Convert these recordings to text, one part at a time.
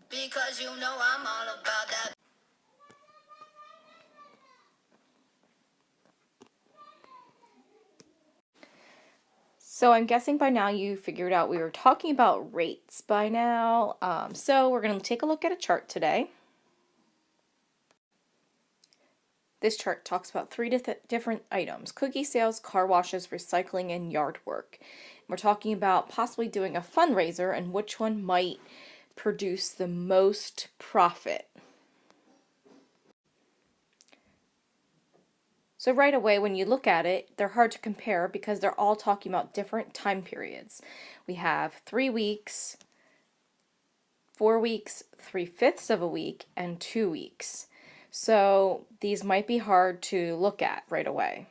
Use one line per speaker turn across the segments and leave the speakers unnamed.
Because you know I'm all about that.
So I'm guessing by now you figured out we were talking about rates by now. So we're going to take a look at a chart today. This chart talks about three different items: cookie sales, car washes, recycling, and yard work. We're talking about possibly doing a fundraiser and which one might produce the most profit. So right away when you look at it, they're hard to compare because they're all talking about different time periods. We have 3 weeks, 4 weeks, 3/5 of a week, and 2 weeks. So these might be hard to look at right away.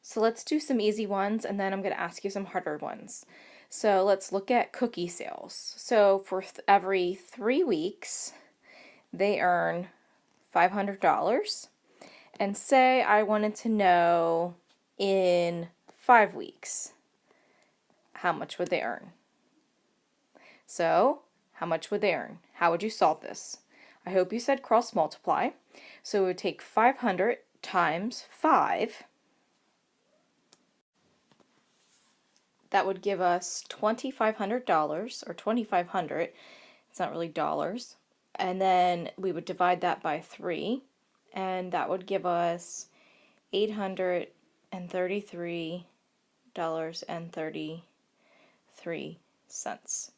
So let's do some easy ones and then I'm going to ask you some harder ones. So let's look at cookie sales. So for every 3 weeks, they earn $500. And say I wanted to know in 5 weeks, how much would they earn? So, how much would they earn? How would you solve this? I hope you said cross multiply. So it would take 500 times 5. That would give us $2,500, or 2,500. It's not really dollars. And then we would divide that by 3, and that would give us $833.33.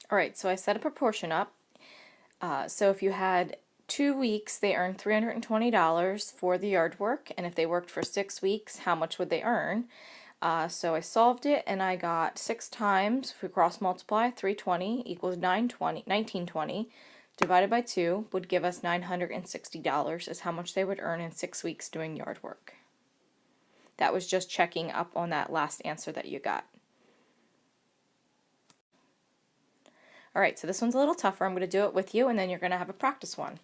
Alright, so I set a proportion up. So if you had 2 weeks, they earned $320 for the yard work, and if they worked for 6 weeks, how much would they earn? So I solved it and I got 6 times, if we cross multiply, 320 equals 1920 divided by 2 would give us $960 is how much they would earn in 6 weeks doing yard work. That was just checking up on that last answer that you got. Alright, so this one's a little tougher. I'm going to do it with you and then you're going to have a practice one.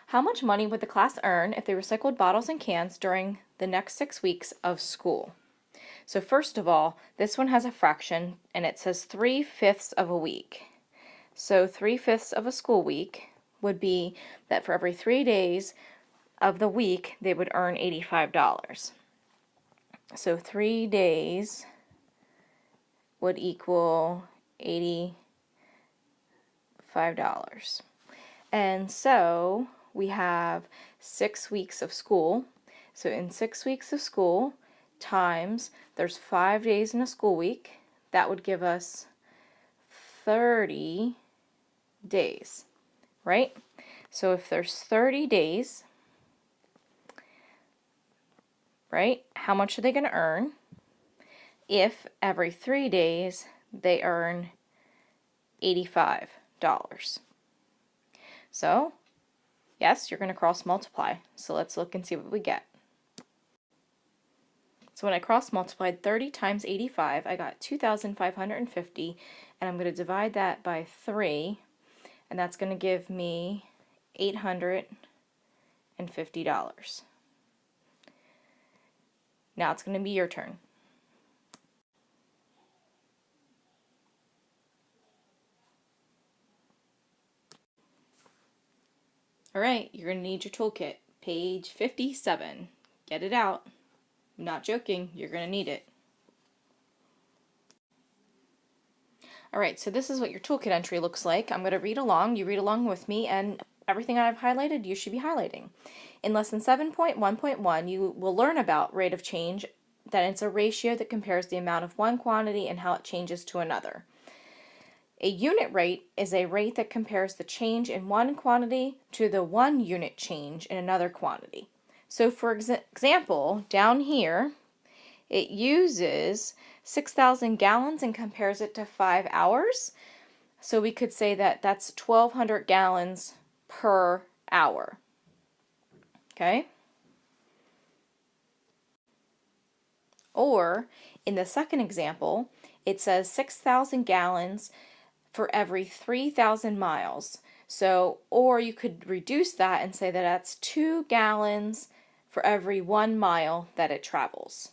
How much money would the class earn if they recycled bottles and cans during the next 6 weeks of school? So first of all, this one has a fraction and it says 3/5 of a week. So 3/5 of a school week would be that for every 3 days of the week they would earn $85. So 3 days would equal $85. And so we have 6 weeks of school. So in 6 weeks of school times, there's 5 days in a school week, that would give us 30 days, right? So if there's 30 days, right, how much are they going to earn if every 3 days they earn $85? So, yes, you're going to cross multiply. So let's look and see what we get. So when I cross multiplied 30 times 85, I got 2,550, and I'm going to divide that by 3, and that's going to give me $850. Now it's going to be your turn. Alright, you're going to need your toolkit. Page 57. Get it out. I'm not joking, you're going to need it. Alright, so this is what your toolkit entry looks like. I'm going to read along. You read along with me, and everything I've highlighted, you should be highlighting. In lesson 7.1.1, you will learn about rate of change, that it's a ratio that compares the amount of one quantity and how it changes to another. A unit rate is a rate that compares the change in one quantity to the 1 unit change in another quantity. So for example, down here, it uses 6,000 gallons and compares it to 5 hours. So we could say that that's 1,200 gallons per hour. Okay? Or in the second example, it says 6,000 gallons for every 3,000 miles. So, or you could reduce that and say that that's 2 gallons for every 1 mile that it travels.